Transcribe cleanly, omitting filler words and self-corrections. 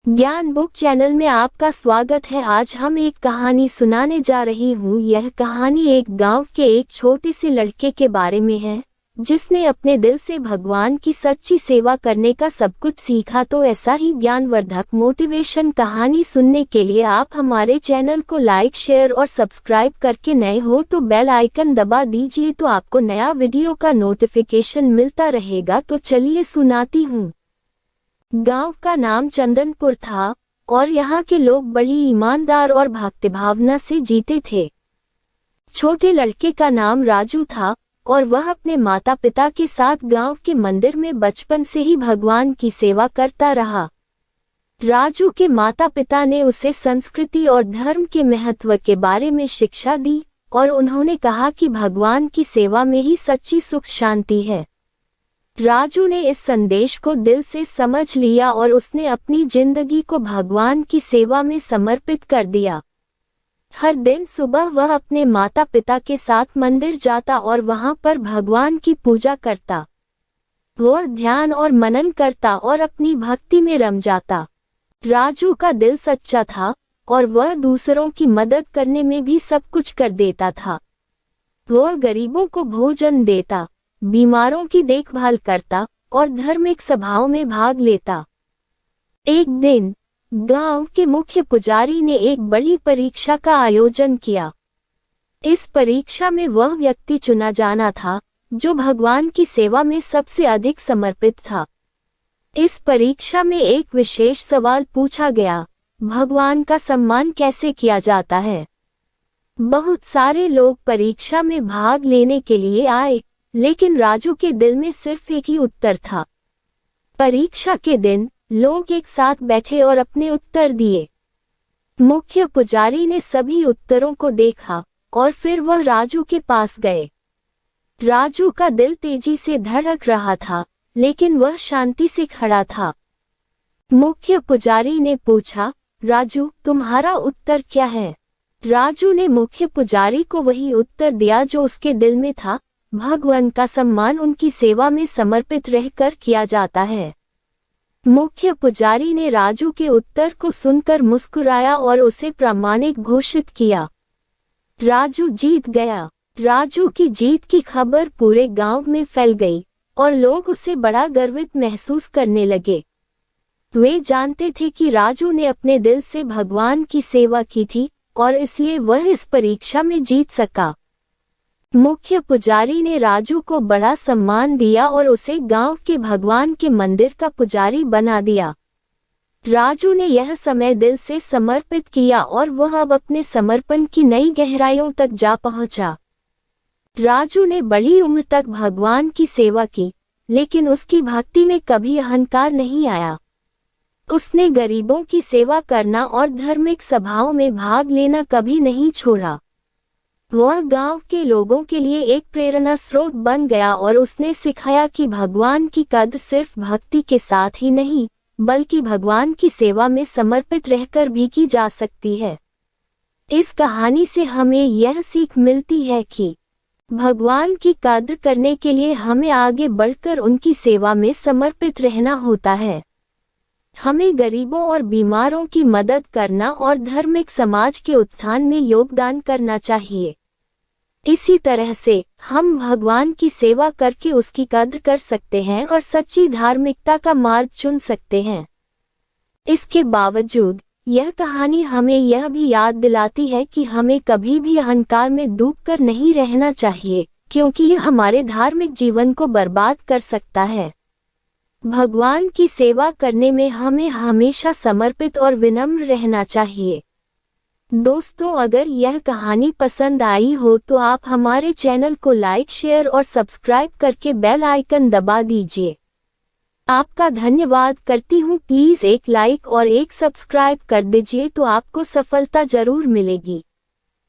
ज्ञान book channel में आपका स्वागत है। आज हम एक कहानी सुनाने जा रही हूँ। यह कहानी एक गांव के एक छोटे से लड़के के बारे में है, जिसने अपने दिल से भगवान की सच्ची सेवा करने का सब कुछ सीखा। तो ऐसा ही ज्ञानवर्धक मोटिवेशन कहानी सुनने के लिए आप हमारे चैनल को लाइक, शेयर और सब्सक्राइब करके नए हो तो बेल आइकन दबा दीजिए, तो आपको नया वीडियो का नोटिफिकेशन मिलता रहेगा। तो चलिए सुनाती हूँ। गांव का नाम चंदनपुर था और यहाँ के लोग बड़ी ईमानदार और भक्ति भावना से जीते थे। छोटे लड़के का नाम राजू था और वह अपने माता पिता के साथ गांव के मंदिर में बचपन से ही भगवान की सेवा करता रहा। राजू के माता पिता ने उसे संस्कृति और धर्म के महत्व के बारे में शिक्षा दी और उन्होंने कहा कि भगवान की सेवा में ही सच्ची सुख शांति है। राजू ने इस संदेश को दिल से समझ लिया और उसने अपनी जिंदगी को भगवान की सेवा में समर्पित कर दिया। हर दिन सुबह वह अपने माता पिता के साथ मंदिर जाता और वहां पर भगवान की पूजा करता। वह ध्यान और मनन करता और अपनी भक्ति में रम जाता। राजू का दिल सच्चा था और वह दूसरों की मदद करने में भी सब कुछ कर देता था। वह गरीबों को भोजन देता, बीमारों की देखभाल करता और धार्मिक सभाओं में भाग लेता। एक दिन गांव के मुख्य पुजारी ने एक बड़ी परीक्षा का आयोजन किया। इस परीक्षा में वह व्यक्ति चुना जाना था जो भगवान की सेवा में सबसे अधिक समर्पित था। इस परीक्षा में एक विशेष सवाल पूछा गया, भगवान का सम्मान कैसे किया जाता है। बहुत सारे लोग परीक्षा में भाग लेने के लिए आए, लेकिन राजू के दिल में सिर्फ एक ही उत्तर था। परीक्षा के दिन लोग एक साथ बैठे और अपने उत्तर दिए। मुख्य पुजारी ने सभी उत्तरों को देखा और फिर वह राजू के पास गए। राजू का दिल तेजी से धड़क रहा था, लेकिन वह शांति से खड़ा था। मुख्य पुजारी ने पूछा, राजू, तुम्हारा उत्तर क्या है? राजू ने मुख्य पुजारी को वही उत्तर दिया जो उसके दिल में था, भगवान का सम्मान उनकी सेवा में समर्पित रहकर किया जाता है। मुख्य पुजारी ने राजू के उत्तर को सुनकर मुस्कुराया और उसे प्रामाणिक घोषित किया। राजू जीत गया। राजू की जीत की खबर पूरे गांव में फैल गई और लोग उसे बड़ा गर्वित महसूस करने लगे। वे जानते थे कि राजू ने अपने दिल से भगवान की सेवा की थी और इसलिए वह इस परीक्षा में जीत सका। मुख्य पुजारी ने राजू को बड़ा सम्मान दिया और उसे गांव के भगवान के मंदिर का पुजारी बना दिया। राजू ने यह समय दिल से समर्पित किया और वह अब अपने समर्पण की नई गहराइयों तक जा पहुंचा। राजू ने बड़ी उम्र तक भगवान की सेवा की, लेकिन उसकी भक्ति में कभी अहंकार नहीं आया। उसने गरीबों की सेवा करना और धार्मिक सभाओं में भाग लेना कभी नहीं छोड़ा। वह गांव के लोगों के लिए एक प्रेरणा स्रोत बन गया और उसने सिखाया कि भगवान की कद्र सिर्फ भक्ति के साथ ही नहीं, बल्कि भगवान की सेवा में समर्पित रहकर भी की जा सकती है। इस कहानी से हमें यह सीख मिलती है कि भगवान की कद्र करने के लिए हमें आगे बढ़कर उनकी सेवा में समर्पित रहना होता है। हमें गरीबों और बीमारों की मदद करना और धार्मिक समाज के उत्थान में योगदान करना चाहिए। इसी तरह से हम भगवान की सेवा करके उसकी कद्र कर सकते हैं और सच्ची धार्मिकता का मार्ग चुन सकते हैं। इसके बावजूद यह कहानी हमें यह भी याद दिलाती है कि हमें कभी भी अहंकार में डूबकर नहीं रहना चाहिए, क्योंकि यह हमारे धार्मिक जीवन को बर्बाद कर सकता है। भगवान की सेवा करने में हमें हमेशा समर्पित और विनम्र रहना चाहिए। दोस्तों, अगर यह कहानी पसंद आई हो तो आप हमारे चैनल को लाइक, शेयर और सब्सक्राइब करके बेल आइकन दबा दीजिए। आपका धन्यवाद करती हूँ। प्लीज एक लाइक और एक सब्सक्राइब कर दीजिए तो आपको सफलता जरूर मिलेगी।